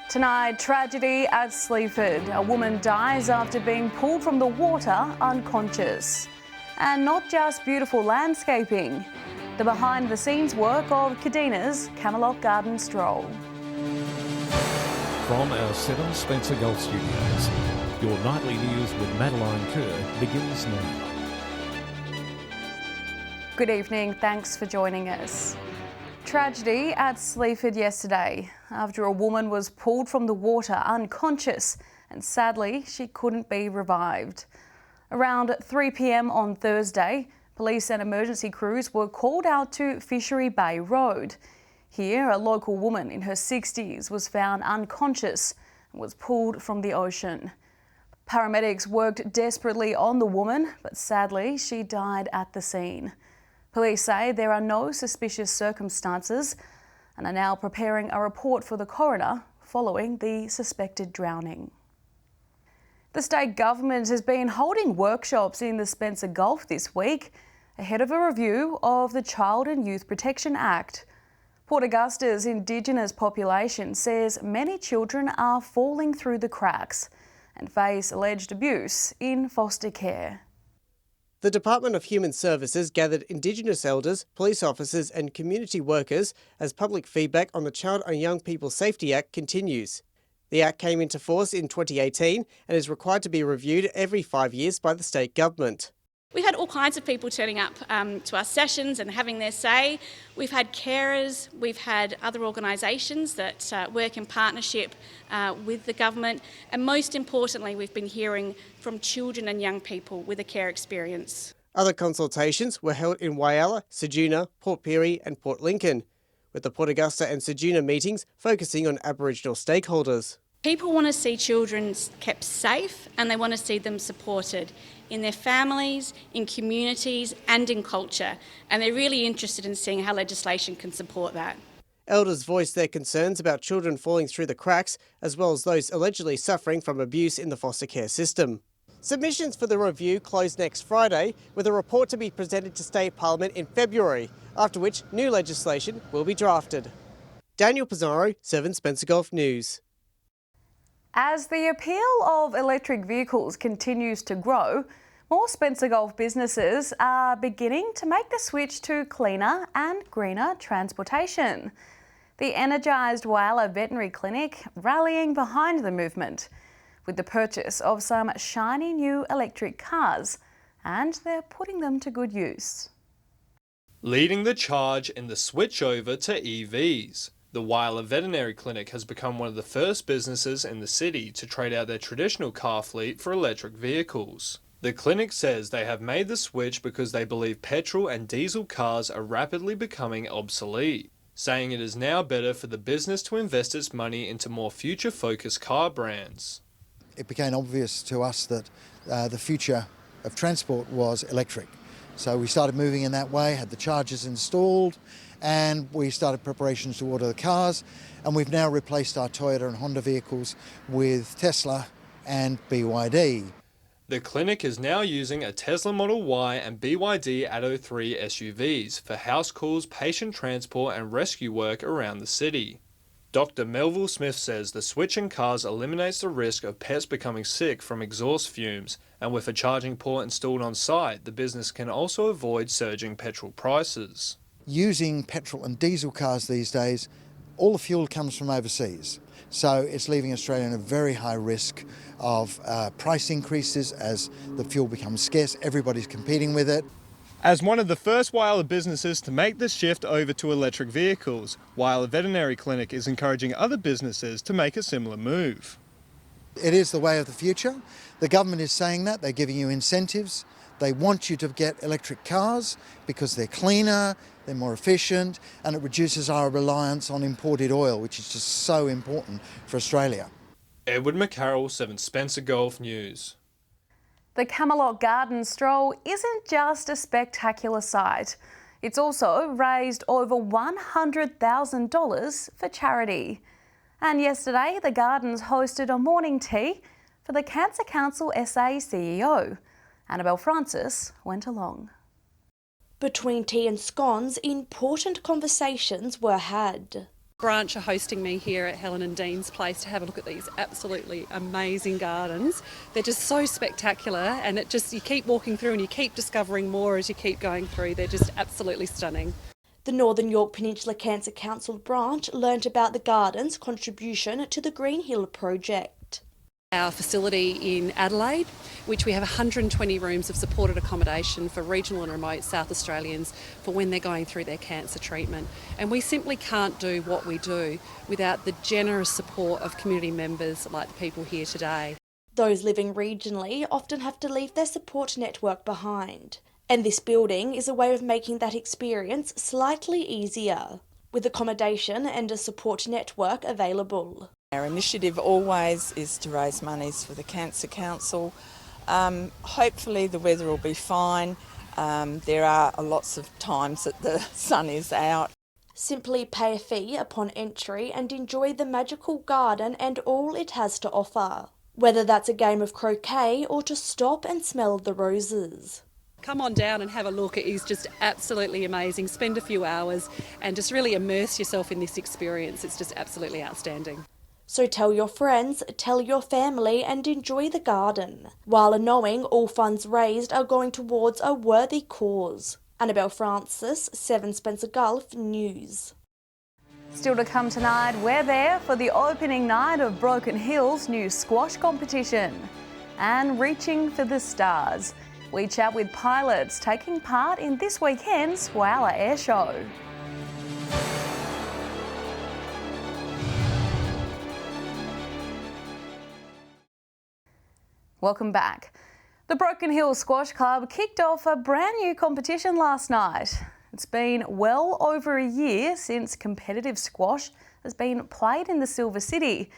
Tonight, tragedy at Sleaford. A woman dies after being pulled from the water unconscious. And not just beautiful landscaping, the behind-the-scenes work of Kadeena's Camelot Garden Stroll. From our 7 Spencer Golf Studios, your nightly news with Madeline Kerr begins now. Good evening, thanks for joining us. Tragedy at Sleaford yesterday after a woman was pulled from the water unconscious and sadly she couldn't be revived. Around 3 p.m. on Thursday, police and emergency crews were called out to Fishery Bay Road. Here, a local woman in her 60s was found unconscious and was pulled from the ocean. Paramedics worked desperately on the woman, but sadly she died at the scene. Police say there are no suspicious circumstances and are now preparing a report for the coroner following the suspected drowning. The state government has been holding workshops in the Spencer Gulf this week ahead of a review of the Child and Youth Protection Act. Port Augusta's Indigenous population says many children are falling through the cracks and face alleged abuse in foster care. The Department of Human Services gathered Indigenous elders, police officers and community workers as public feedback on the Child and Young People Safety Act continues. The Act came into force in 2018 and is required to be reviewed every 5 years by the state government. We've had all kinds of people turning up to our sessions and having their say. We've had carers, we've had other organisations that work in partnership with the government, and most importantly we've been hearing from children and young people with a care experience. Other consultations were held in Whyalla, Ceduna, Port Pirie and Port Lincoln, with the Port Augusta and Ceduna meetings focusing on Aboriginal stakeholders. People want to see children kept safe and they want to see them supported in their families, in communities and in culture, and they're really interested in seeing how legislation can support that. Elders voiced their concerns about children falling through the cracks, as well as those allegedly suffering from abuse in the foster care system. Submissions for the review close next Friday, with a report to be presented to State Parliament in February, after which new legislation will be drafted. Daniel Pizarro, 7 Spencer Gulf News. As the appeal of electric vehicles continues to grow, more Spencer Gulf businesses are beginning to make the switch to cleaner and greener transportation. The energised Whyalla Veterinary Clinic rallying behind the movement with the purchase of some shiny new electric cars, and they're putting them to good use. Leading the charge in the switch over to EVs. The Whyalla Veterinary Clinic has become one of the first businesses in the city to trade out their traditional car fleet for electric vehicles. The clinic says they have made the switch because they believe petrol and diesel cars are rapidly becoming obsolete, saying it is now better for the business to invest its money into more future-focused car brands. It became obvious to us that the future of transport was electric. So we started moving in that way, had the chargers installed, and we started preparations to order the cars, and we've now replaced our Toyota and Honda vehicles with Tesla and BYD. The clinic is now using a Tesla Model Y and BYD Atto 3 SUVs for house calls, patient transport and rescue work around the city. Dr. Melville Smith says the switch in cars eliminates the risk of pets becoming sick from exhaust fumes, and with a charging port installed on site, the business can also avoid surging petrol prices. Using petrol and diesel cars these days, all the fuel comes from overseas. So it's leaving Australia in a very high risk of price increases as the fuel becomes scarce. Everybody's competing with it. As one of the first Whyalla businesses to make the shift over to electric vehicles, Whyalla Veterinary Clinic is encouraging other businesses to make a similar move. It is the way of the future. The government is saying that. They're giving you incentives. They want you to get electric cars because they're cleaner, they're more efficient, and it reduces our reliance on imported oil, which is just so important for Australia. Edward McCarroll, 7 Spencer Gulf News. The Camelot Garden Stroll isn't just a spectacular sight. It's also raised over $100,000 for charity. And yesterday, the Gardens hosted a morning tea for the Cancer Council SA CEO. Annabelle Francis went along. Between tea and scones, important conversations were had. Branch are hosting me here at Helen and Dean's place to have a look at these absolutely amazing gardens. They're just so spectacular, and you keep walking through and you keep discovering more as you keep going through. They're just absolutely stunning. The Northern Yorke Peninsula Cancer Council branch learnt about the garden's contribution to the Green Hill project. Our facility in Adelaide, which we have 120 rooms of supported accommodation for regional and remote South Australians for when they're going through their cancer treatment. And we simply can't do what we do without the generous support of community members like the people here today. Those living regionally often have to leave their support network behind, and this building is a way of making that experience slightly easier, with accommodation and a support network available. Our initiative always is to raise monies for the Cancer Council. Hopefully the weather will be fine. There are lots of times that the sun is out. Simply pay a fee upon entry and enjoy the magical garden and all it has to offer, whether that's a game of croquet or to stop and smell the roses. Come on down and have a look. It is just absolutely amazing. Spend a few hours and just really immerse yourself in this experience. It's just absolutely outstanding. So tell your friends, tell your family and enjoy the garden, while knowing all funds raised are going towards a worthy cause. Annabelle Francis, 7 Spencer Gulf News. Still to come tonight, we're there for the opening night of Broken Hill's new squash competition. And reaching for the stars, we chat with pilots taking part in this weekend's Whyalla Air Show. Welcome back. The Broken Hill Squash Club kicked off a brand new competition last night. It's been well over a year since competitive squash has been played in the Silver City,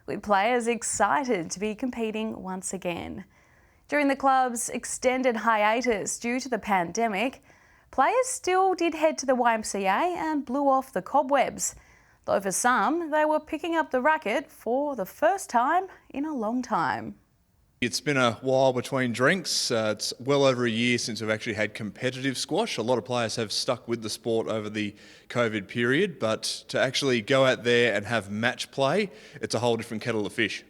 with players excited to be competing once again. During the club's extended hiatus due to the pandemic, players still did head to the YMCA and blew off the cobwebs, though for some, they were picking up the racket for the first time in a long time. It's been a while between drinks. It's well over a year since we've actually had competitive squash. A lot of players have stuck with the sport over the COVID period, but to actually go out there and have match play, it's a whole different kettle of fish.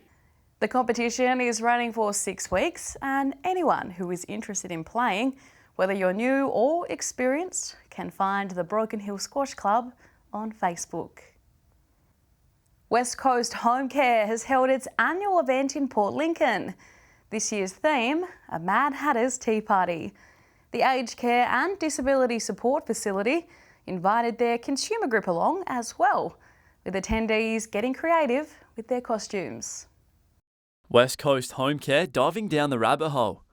The competition is running for 6 weeks, and anyone who is interested in playing, whether you're new or experienced, can find the Broken Hill Squash Club on Facebook. West Coast Home Care has held its annual event in Port Lincoln. This year's theme, a Mad Hatter's Tea Party. The Aged Care and Disability Support Facility invited their consumer group along as well, with attendees getting creative with their costumes. West Coast Home Care diving down the rabbit hole.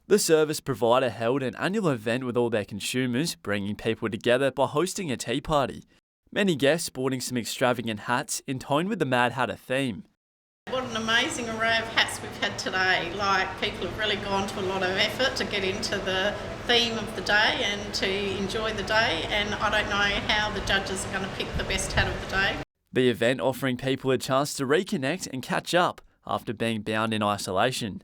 The service provider held an annual event with all their consumers, bringing people together by hosting a tea party. Many guests sporting some extravagant hats in tone with the Mad Hatter theme. What an amazing array of hats we've had today. People have really gone to a lot of effort to get into the theme of the day and to enjoy the day, and I don't know how the judges are going to pick the best hat of the day. The event offering people a chance to reconnect and catch up after being bound in isolation.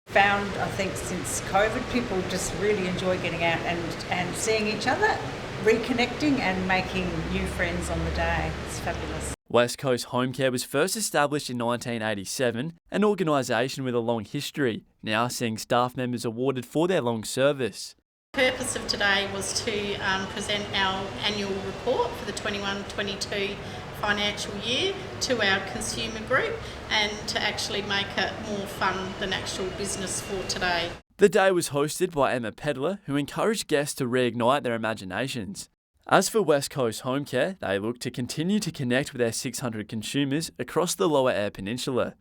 Found, I think, since COVID, people just really enjoy getting out and seeing each other, reconnecting and making new friends on the day. It's fabulous. West Coast Home Care was first established in 1987, an organisation with a long history, now seeing staff members awarded for their long service. The purpose of today was to present our annual report for the 21-22 financial year to our consumer group and to actually make it more fun than actual business for today. The day was hosted by Emma Pedler, who encouraged guests to reignite their imaginations. As for West Coast Home Care, they look to continue to connect with their 600 consumers across the Lower Eyre Peninsula.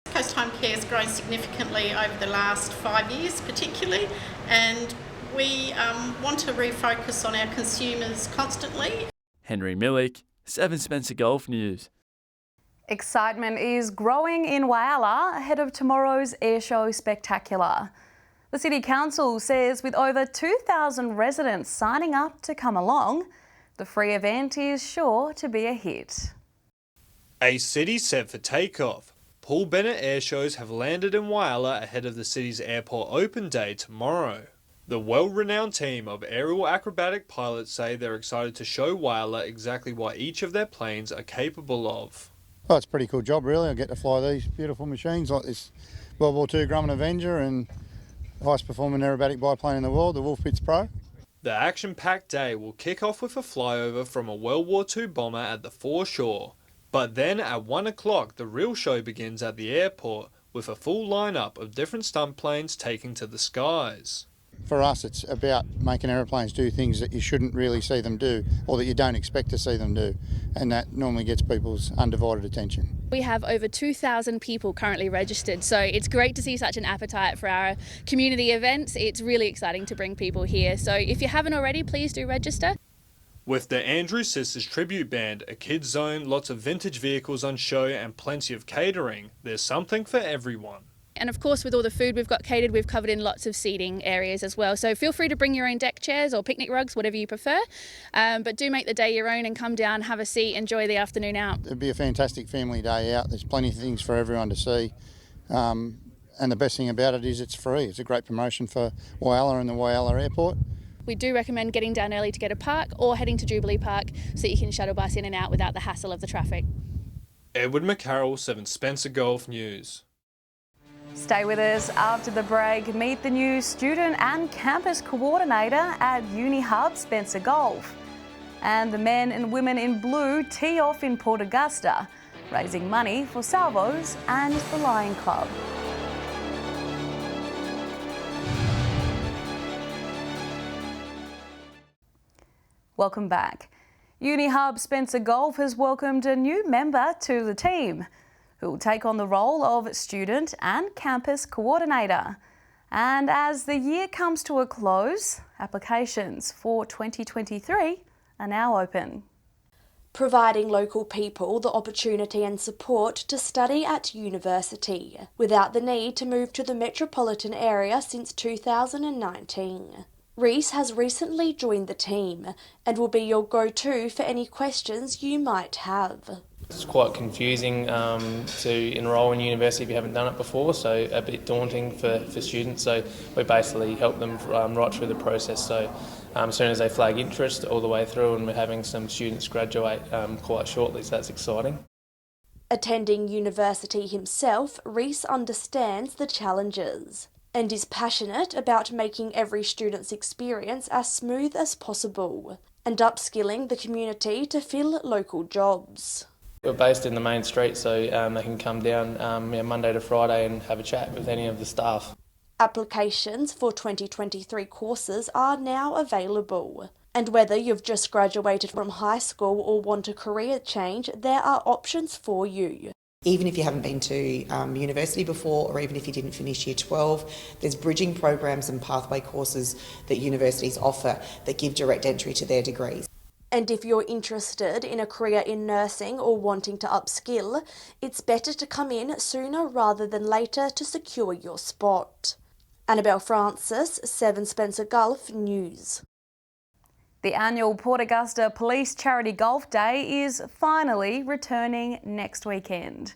West Coast Home Care has grown significantly over the last 5 years particularly, and we want to refocus on our consumers constantly. Henry Millick, 7 Spencer Gulf News. Excitement is growing in Whyalla ahead of tomorrow's Airshow Spectacular. The City Council says with over 2,000 residents signing up to come along, the free event is sure to be a hit. A city set for takeoff. Paul Bennett air shows have landed in Whyalla ahead of the city's airport open day tomorrow. The world-renowned team of aerial acrobatic pilots say they're excited to show Whyalla exactly what each of their planes are capable of. Well, it's a pretty cool job, really. I get to fly these beautiful machines like this World War II Grumman Avenger and the highest performing aerobatic biplane in the world, the Wolfpitz Pro. The action-packed day will kick off with a flyover from a World War II bomber at the foreshore. But then at 1 o'clock, the real show begins at the airport with a full lineup of different stunt planes taking to the skies. For us, it's about making aeroplanes do things that you shouldn't really see them do or that you don't expect to see them do, and that normally gets people's undivided attention. We have over 2,000 people currently registered, so it's great to see such an appetite for our community events. It's really exciting to bring people here, so if you haven't already, please do register. With the Andrews Sisters tribute band, a kids zone, lots of vintage vehicles on show and plenty of catering, there's something for everyone. And of course, with all the food we've got catered, we've covered in lots of seating areas as well. So feel free to bring your own deck chairs or picnic rugs, whatever you prefer. But do make the day your own and come down, have a seat, enjoy the afternoon out. It'll be a fantastic family day out. There's plenty of things for everyone to see. And the best thing about it is it's free. It's a great promotion for Whyalla and the Whyalla Airport. We do recommend getting down early to get a park or heading to Jubilee Park so you can shuttle bus in and out without the hassle of the traffic. Edward McCarroll, 7 Spencer Golf News. Stay with us after the break. Meet the new student and campus coordinator at UniHub, Spencer Golf. And the men and women in blue tee off in Port Augusta, raising money for Salvos and the Lion Club. Welcome back. UniHub Spencer Golf has welcomed a new member to the team, who will take on the role of student and campus coordinator. And as the year comes to a close, applications for 2023 are now open. Providing local people the opportunity and support to study at university without the need to move to the metropolitan area since 2019. Reese has recently joined the team and will be your go-to for any questions you might have. It's quite confusing to enrol in university if you haven't done it before, so a bit daunting for students. So we basically help them right through the process. So as soon as they flag interest all the way through, and we're having some students graduate quite shortly, so that's exciting. Attending university himself, Reese understands the challenges and is passionate about making every student's experience as smooth as possible and upskilling the community to fill local jobs. We're based in the main street, so they can come down Monday to Friday and have a chat with any of the staff. Applications for 2023 courses are now available. And whether you've just graduated from high school or want a career change, there are options for you. Even if you haven't been to university before, or even if you didn't finish Year 12, there's bridging programs and pathway courses that universities offer that give direct entry to their degrees. And if you're interested in a career in nursing or wanting to upskill, it's better to come in sooner rather than later to secure your spot. Annabelle Francis, 7 Spencer Golf News. The annual Port Augusta Police Charity Golf Day is finally returning next weekend.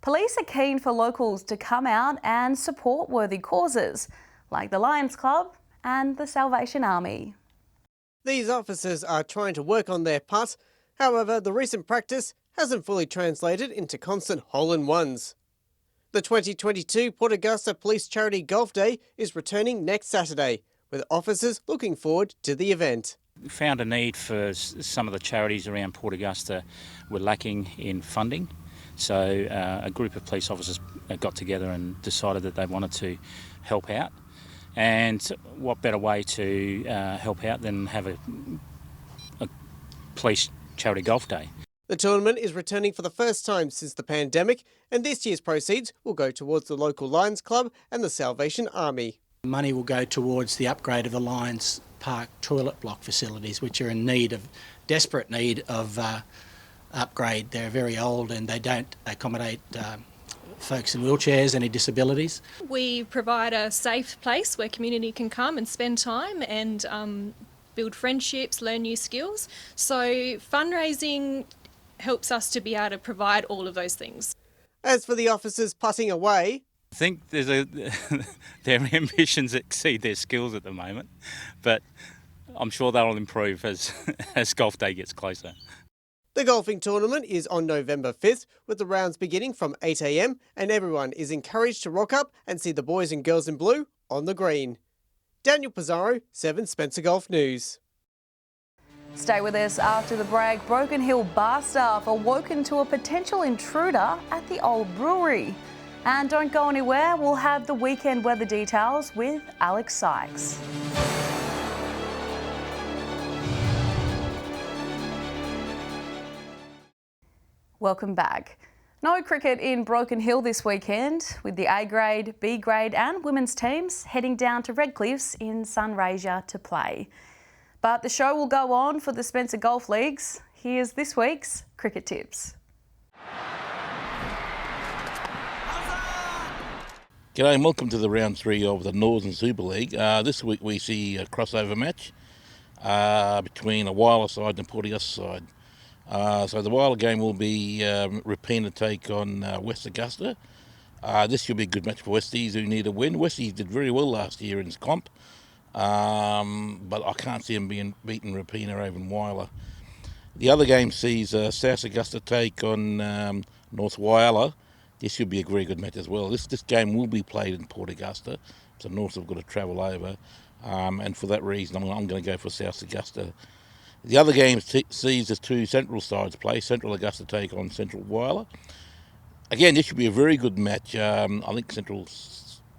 Police are keen for locals to come out and support worthy causes like the Lions Club and the Salvation Army. These officers are trying to work on their part. However, the recent practice hasn't fully translated into constant hole-in-ones. The 2022 Port Augusta Police Charity Golf Day is returning next Saturday, with officers looking forward to the event. We found a need for some of the charities around Port Augusta were lacking in funding. So a group of police officers got together and decided that they wanted to help out. And what better way to help out than have a police charity golf day. The tournament is returning for the first time since the pandemic, and this year's proceeds will go towards the local Lions Club and the Salvation Army. Money will go towards the upgrade of the Lions Park toilet block facilities, which are in desperate need of upgrade. They're very old and they don't accommodate folks in wheelchairs, any disabilities. We provide a safe place where community can come and spend time and build friendships, learn new skills. So fundraising helps us to be able to provide all of those things. As for the officers putting away, I think their ambitions exceed their skills at the moment, but I'm sure they'll improve as golf day gets closer. The golfing tournament is on November 5th, with the rounds beginning from 8 a.m, and everyone is encouraged to rock up and see the boys and girls in blue on the green. Daniel Pizarro, 7 Spencer Golf News. Stay with us after the break. Broken Hill bar staff are woken to a potential intruder at the old brewery. And don't go anywhere, we'll have the weekend weather details with Alex Sykes. Welcome back. No cricket in Broken Hill this weekend, with the A grade, B grade and women's teams heading down to Redcliffs in Sunraysia to play. But the show will go on for the Spencer Golf Leagues. Here's this week's cricket tips. G'day and welcome to the round 3 of the Northern Super League. This week we see a crossover match between a Whyalla side and a Port Augusta side. So the Whyalla game will be Rapina take on West Augusta. This should be a good match for Westies who need a win. Westies did very well last year in its comp, but I can't see them being beaten Rapina over in Whyalla. The other game sees South Augusta take on North Whyalla. This should be a very good match as well. This game will be played in Port Augusta, so North have got to travel over, and for that reason I'm going to go for South Augusta. The other game sees the 2 Central sides play. Central Augusta take on Central Whyalla. Again, this should be a very good match. I think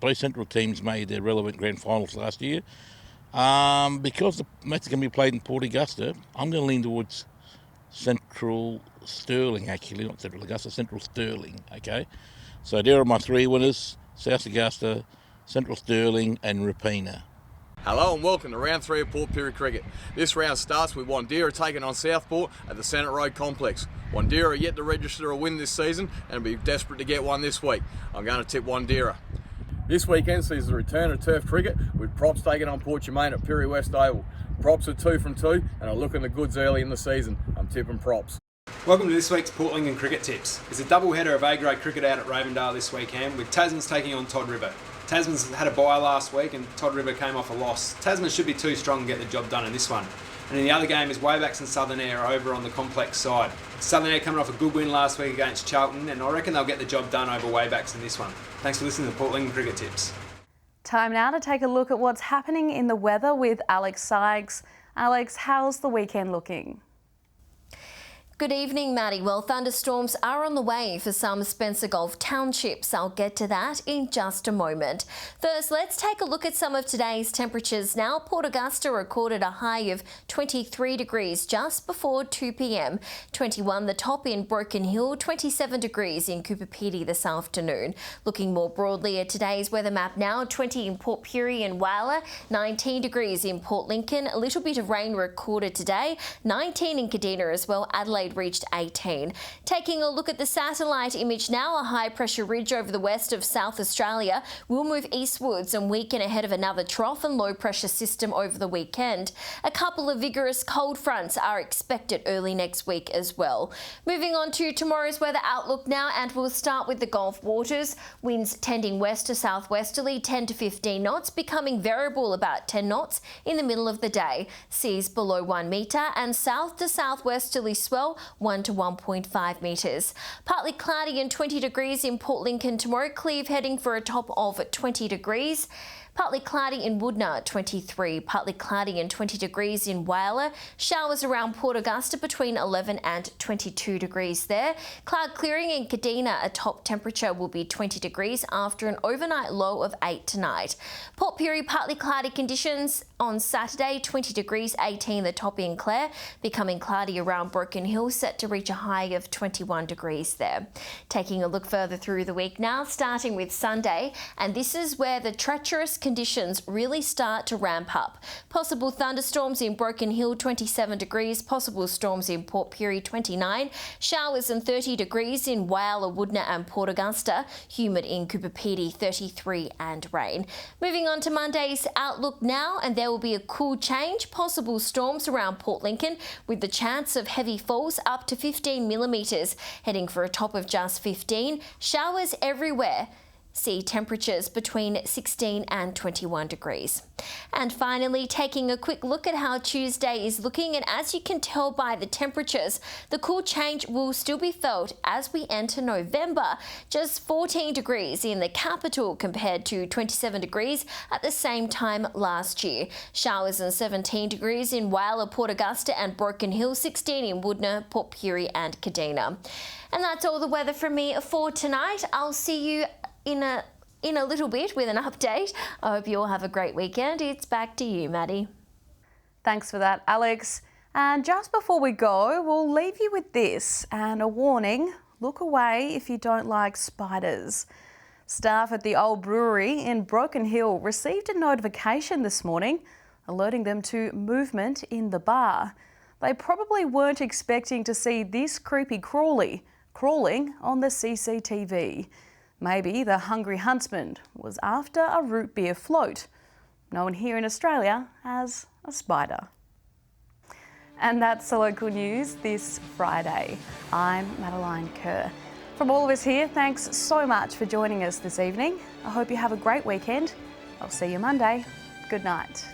both Central teams made their relevant grand finals last year. Because the match is going to be played in Port Augusta, I'm going to lean towards Central Stirling, actually, not Central Augusta, Central Stirling, okay? So there are my 3 winners, South Augusta, Central Stirling and Rapina. Hello and welcome to round 3 of Port Pirie Cricket. This round starts with Wandeera taking on Southport at the Senate Road Complex. Wandeera are yet to register a win this season and will be desperate to get one this week. I'm going to tip Wandeera. This weekend sees the return of turf cricket with Props taking on Port Germain at Pirie West Oval. Props are 2 from 2 and are looking the goods early in the season. I'm tipping Props. Welcome to this week's Port Lincoln Cricket Tips. It's a double header of A-grade cricket out at Ravendale this weekend with Tasman's taking on Todd River. Tasman's had a bye last week and Todd River came off a loss. Tasman should be too strong to get the job done in this one. And in the other game is Waybacks and Southern Air over on the complex side. Southern Air coming off a good win last week against Charlton, and I reckon they'll get the job done over Waybacks in this one. Thanks for listening to Port Lincoln Cricket Tips. Time now to take a look at what's happening in the weather with Alex Sykes. Alex, how's the weekend looking? Good evening, Maddie. Well, thunderstorms are on the way for some Spencer Gulf townships. I'll get to that in just a moment. First, let's take a look at some of today's temperatures now. Port Augusta recorded a high of 23 degrees just before 2 p.m. 21 the top in Broken Hill, 27 degrees in Cooper Pedy this afternoon. Looking more broadly at today's weather map now, 20 in Port Pirie and Whyalla, 19 degrees in Port Lincoln, a little bit of rain recorded today, 19 in Kadina as well, Adelaide reached 18. Taking a look at the satellite image now, a high pressure ridge over the west of South Australia will move eastwards and weaken ahead of another trough and low pressure system over the weekend. A couple of vigorous cold fronts are expected early next week as well. Moving on to tomorrow's weather outlook now, and we'll start with the Gulf waters. Winds tending west to southwesterly 10 to 15 knots, becoming variable about 10 knots in the middle of the day. Seas below 1 metre and south to southwesterly swell 1 to 1.5 metres. Partly cloudy and 20 degrees in Port Lincoln tomorrow. Cleve heading for a top of 20 degrees. Partly cloudy in Woodna, 23. Partly cloudy and 20 degrees in Whyalla. Showers around Port Augusta between 11 and 22 degrees there. Cloud clearing in Kadina. A top temperature will be 20 degrees after an overnight low of 8 tonight. Port Pirie, partly cloudy conditions on Saturday, 20 degrees, 18 the top in Clare. Becoming cloudy around Broken Hill, set to reach a high of 21 degrees there. Taking a look further through the week now, starting with Sunday, and this is where the treacherous conditions really start to ramp up. Possible thunderstorms in Broken Hill, 27 degrees. Possible storms in Port Pirie, 29. Showers and 30 degrees in Whyalla, Woodna and Port Augusta. Humid in Cooper Pedy, 33 and rain. Moving on to Monday's outlook now, and there will be a cool change. Possible storms around Port Lincoln with the chance of heavy falls up to 15 millimetres, heading for a top of just 15. Showers everywhere See temperatures between 16 and 21 degrees. And finally, taking a quick look at how Tuesday is looking, and as you can tell by the temperatures, the cool change will still be felt as we enter November. Just 14 degrees in the capital compared to 27 degrees at the same time last year. Showers and 17 degrees in Whyalla, Port Augusta and Broken Hill, 16 in Woodner, Port Pirie and Kadina. And that's all the weather from me for tonight. I'll see you in a little bit with an update. I hope you all have a great weekend. It's back to you, Maddie. Thanks for that, Alex. And just before we go, we'll leave you with this and a warning. Look away if you don't like spiders. Staff at the Old Brewery in Broken Hill received a notification this morning alerting them to movement in the bar. They probably weren't expecting to see this creepy crawling on the CCTV. Maybe the hungry huntsman was after a root beer float, known here in Australia as a spider. And that's the local news this Friday. I'm Madeline Kerr. From all of us here, thanks so much for joining us this evening. I hope you have a great weekend. I'll see you Monday. Good night.